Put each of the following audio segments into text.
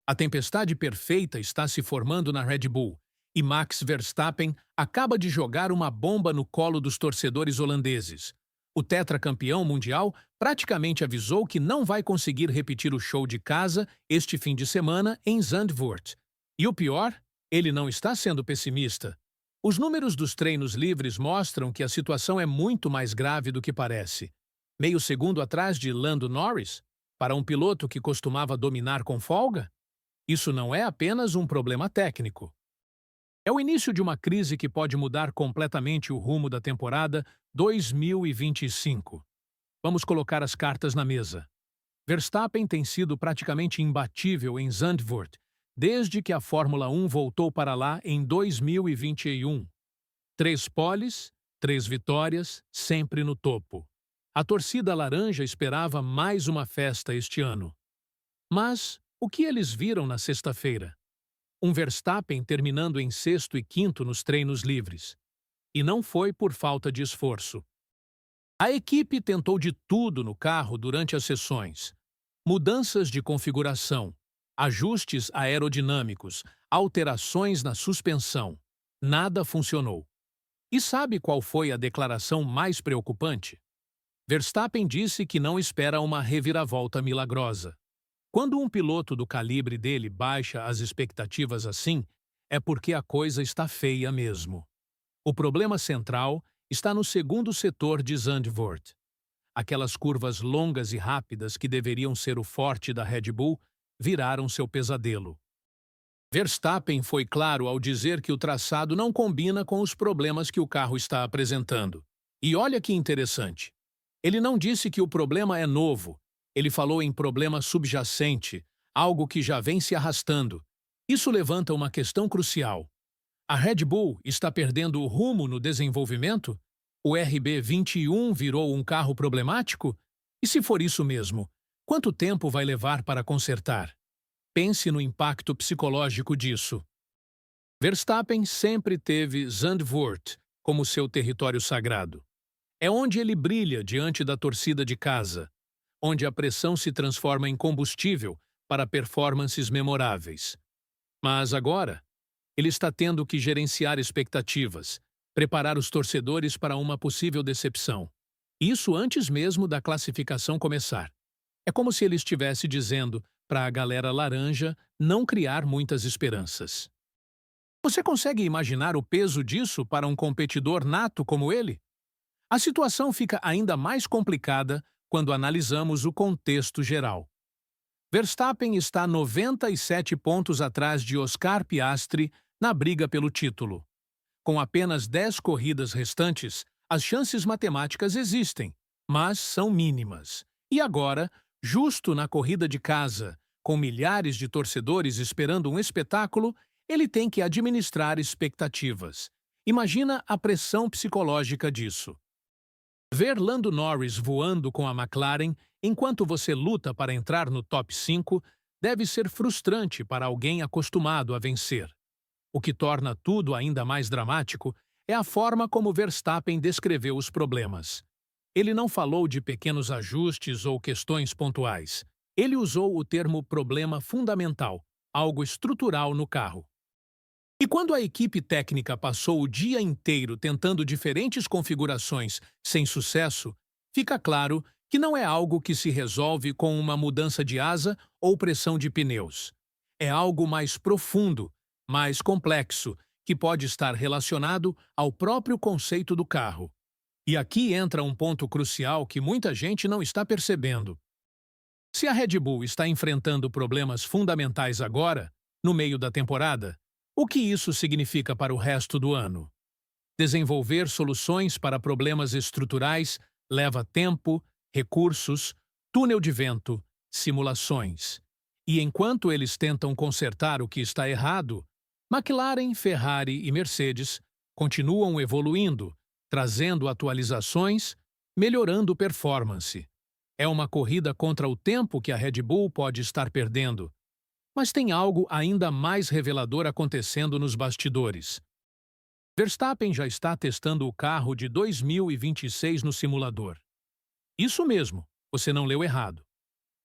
A tempestade perfeita está se formando na Red Bull e Max Verstappen acaba de jogar uma bomba no colo dos torcedores holandeses. O tetracampeão mundial praticamente avisou que não vai conseguir repetir o show de casa este fim de semana em Zandvoort. E o pior, ele não está sendo pessimista. Os números dos treinos livres mostram que a situação é muito mais grave do que parece. Meio segundo atrás de Lando Norris, para um piloto que costumava dominar com folga? Isso não é apenas um problema técnico. É o início de uma crise que pode mudar completamente o rumo da temporada 2025. Vamos colocar as cartas na mesa. Verstappen tem sido praticamente imbatível em Zandvoort desde que a Fórmula 1 voltou para lá em 2021. 3 poles, 3 vitórias, sempre no topo. A torcida laranja esperava mais uma festa este ano. Mas o que eles viram na sexta-feira? Um Verstappen terminando em sexto e quinto nos treinos livres. E não foi por falta de esforço. A equipe tentou de tudo no carro durante as sessões. Mudanças de configuração, ajustes aerodinâmicos, alterações na suspensão. Nada funcionou. E sabe qual foi a declaração mais preocupante? Verstappen disse que não espera uma reviravolta milagrosa. Quando um piloto do calibre dele baixa as expectativas assim, é porque a coisa está feia mesmo. O problema central está no segundo setor de Zandvoort. Aquelas curvas longas e rápidas que deveriam ser o forte da Red Bull viraram seu pesadelo. Verstappen foi claro ao dizer que o traçado não combina com os problemas que o carro está apresentando. E olha que interessante. Ele não disse que o problema é novo. Ele falou em problema subjacente, algo que já vem se arrastando. Isso levanta uma questão crucial. A Red Bull está perdendo o rumo no desenvolvimento? O RB21 virou um carro problemático? E se for isso mesmo, quanto tempo vai levar para consertar? Pense no impacto psicológico disso. Verstappen sempre teve Zandvoort como seu território sagrado. É onde ele brilha diante da torcida de casa, onde a pressão se transforma em combustível para performances memoráveis. Mas agora, ele está tendo que gerenciar expectativas, preparar os torcedores para uma possível decepção. Isso antes mesmo da classificação começar. É como se ele estivesse dizendo para a galera laranja não criar muitas esperanças. Você consegue imaginar o peso disso para um competidor nato como ele? A situação fica ainda mais complicada quando analisamos o contexto geral. Verstappen está 97 pontos atrás de Oscar Piastri na briga pelo título. Com apenas 10 corridas restantes, as chances matemáticas existem, mas são mínimas. E agora, justo na corrida de casa, com milhares de torcedores esperando um espetáculo, ele tem que administrar expectativas. Imagina a pressão psicológica disso. Ver Lando Norris voando com a McLaren enquanto você luta para entrar no top 5 deve ser frustrante para alguém acostumado a vencer. O que torna tudo ainda mais dramático é a forma como Verstappen descreveu os problemas. Ele não falou de pequenos ajustes ou questões pontuais. Ele usou o termo problema fundamental, algo estrutural no carro. E quando a equipe técnica passou o dia inteiro tentando diferentes configurações sem sucesso, fica claro que não é algo que se resolve com uma mudança de asa ou pressão de pneus. É algo mais profundo, mais complexo, que pode estar relacionado ao próprio conceito do carro. E aqui entra um ponto crucial que muita gente não está percebendo. Se a Red Bull está enfrentando problemas fundamentais agora, no meio da temporada, o que isso significa para o resto do ano? Desenvolver soluções para problemas estruturais leva tempo, recursos, túnel de vento, simulações. E enquanto eles tentam consertar o que está errado, McLaren, Ferrari e Mercedes continuam evoluindo, trazendo atualizações, melhorando performance. É uma corrida contra o tempo que a Red Bull pode estar perdendo. Mas tem algo ainda mais revelador acontecendo nos bastidores. Verstappen já está testando o carro de 2026 no simulador. Isso mesmo, você não leu errado.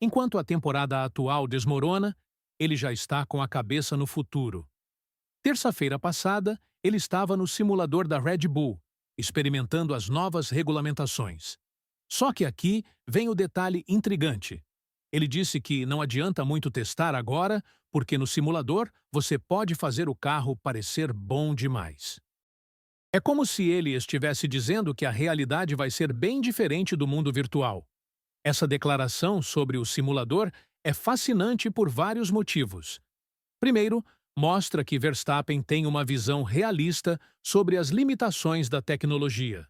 Enquanto a temporada atual desmorona, ele já está com a cabeça no futuro. Terça-feira passada, ele estava no simulador da Red Bull, experimentando as novas regulamentações. Só que aqui vem o detalhe intrigante. Ele disse que não adianta muito testar agora, porque no simulador você pode fazer o carro parecer bom demais. É como se ele estivesse dizendo que a realidade vai ser bem diferente do mundo virtual. Essa declaração sobre o simulador é fascinante por vários motivos. Primeiro, mostra que Verstappen tem uma visão realista sobre as limitações da tecnologia.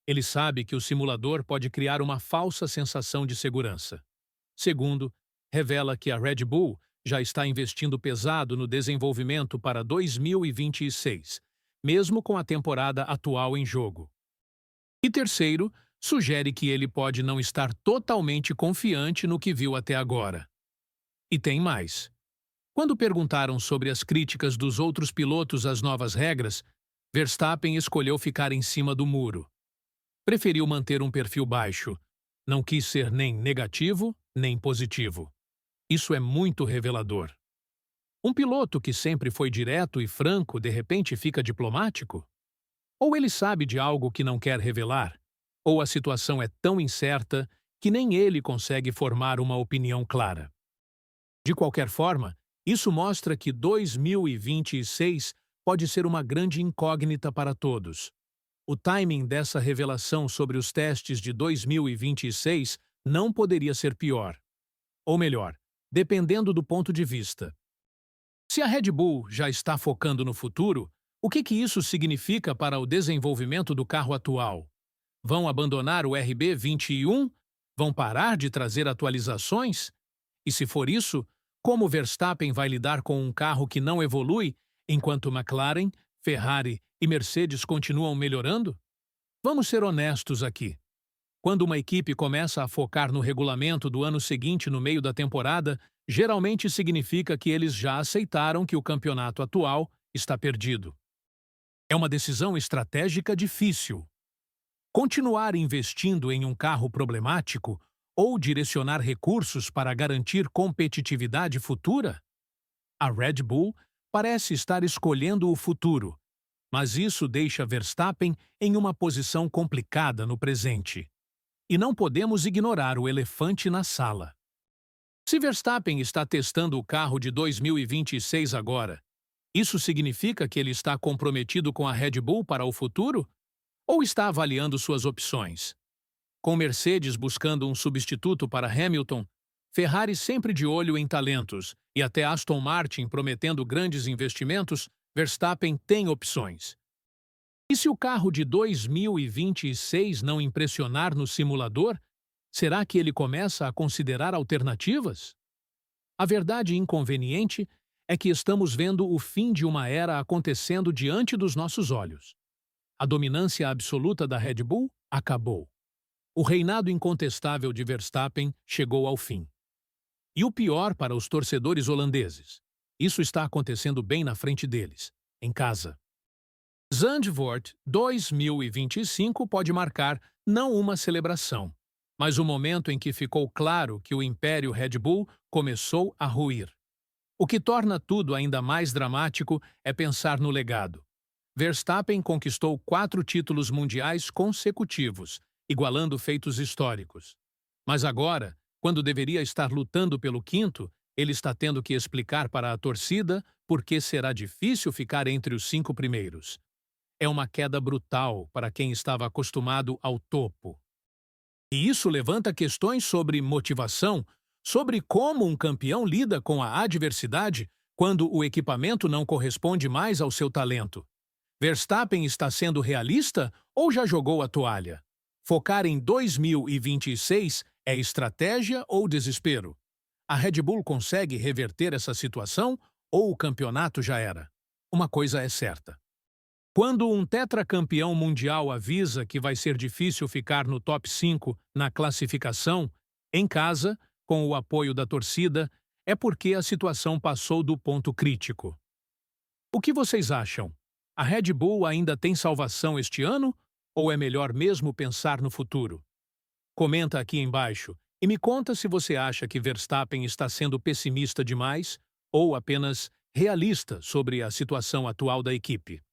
Ele sabe que o simulador pode criar uma falsa sensação de segurança. Segundo, revela que a Red Bull já está investindo pesado no desenvolvimento para 2026, mesmo com a temporada atual em jogo. E terceiro, sugere que ele pode não estar totalmente confiante no que viu até agora. E tem mais. Quando perguntaram sobre as críticas dos outros pilotos às novas regras, Verstappen escolheu ficar em cima do muro. Preferiu manter um perfil baixo. Não quis ser nem negativo, nem positivo. Isso é muito revelador. Um piloto que sempre foi direto e franco de repente fica diplomático? Ou ele sabe de algo que não quer revelar? Ou a situação é tão incerta que nem ele consegue formar uma opinião clara? De qualquer forma, isso mostra que 2026 pode ser uma grande incógnita para todos. O timing dessa revelação sobre os testes de 2026 não poderia ser pior. Ou melhor, dependendo do ponto de vista. Se a Red Bull já está focando no futuro, o que isso significa para o desenvolvimento do carro atual? Vão abandonar o RB21? Vão parar de trazer atualizações? E se for isso, como Verstappen vai lidar com um carro que não evolui, enquanto McLaren, Ferrari e Mercedes continuam melhorando? Vamos ser honestos aqui. Quando uma equipe começa a focar no regulamento do ano seguinte no meio da temporada, geralmente significa que eles já aceitaram que o campeonato atual está perdido. É uma decisão estratégica difícil. Continuar investindo em um carro problemático ou direcionar recursos para garantir competitividade futura? A Red Bull parece estar escolhendo o futuro, mas isso deixa Verstappen em uma posição complicada no presente. E não podemos ignorar o elefante na sala. Se Verstappen está testando o carro de 2026 agora, isso significa que ele está comprometido com a Red Bull para o futuro? Ou está avaliando suas opções? Com Mercedes buscando um substituto para Hamilton, Ferrari sempre de olho em talentos e até Aston Martin prometendo grandes investimentos, Verstappen tem opções. E se o carro de 2026 não impressionar no simulador, será que ele começa a considerar alternativas? A verdade inconveniente é que estamos vendo o fim de uma era acontecendo diante dos nossos olhos. A dominância absoluta da Red Bull acabou. O reinado incontestável de Verstappen chegou ao fim. E o pior para os torcedores holandeses. Isso está acontecendo bem na frente deles, em casa. Zandvoort 2025 pode marcar não uma celebração, mas o momento em que ficou claro que o império Red Bull começou a ruir. O que torna tudo ainda mais dramático é pensar no legado. Verstappen conquistou 4 títulos mundiais consecutivos, igualando feitos históricos. Mas agora, quando deveria estar lutando pelo 5º, ele está tendo que explicar para a torcida por que será difícil ficar entre os 5 primeiros. É uma queda brutal para quem estava acostumado ao topo. E isso levanta questões sobre motivação, sobre como um campeão lida com a adversidade quando o equipamento não corresponde mais ao seu talento. Verstappen está sendo realista ou já jogou a toalha? Focar em 2026 é estratégia ou desespero? A Red Bull consegue reverter essa situação ou o campeonato já era? Uma coisa é certa. Quando um tetracampeão mundial avisa que vai ser difícil ficar no top 5 na classificação, em casa, com o apoio da torcida, é porque a situação passou do ponto crítico. O que vocês acham? A Red Bull ainda tem salvação este ano? Ou é melhor mesmo pensar no futuro? Comenta aqui embaixo e me conta se você acha que Verstappen está sendo pessimista demais ou apenas realista sobre a situação atual da equipe?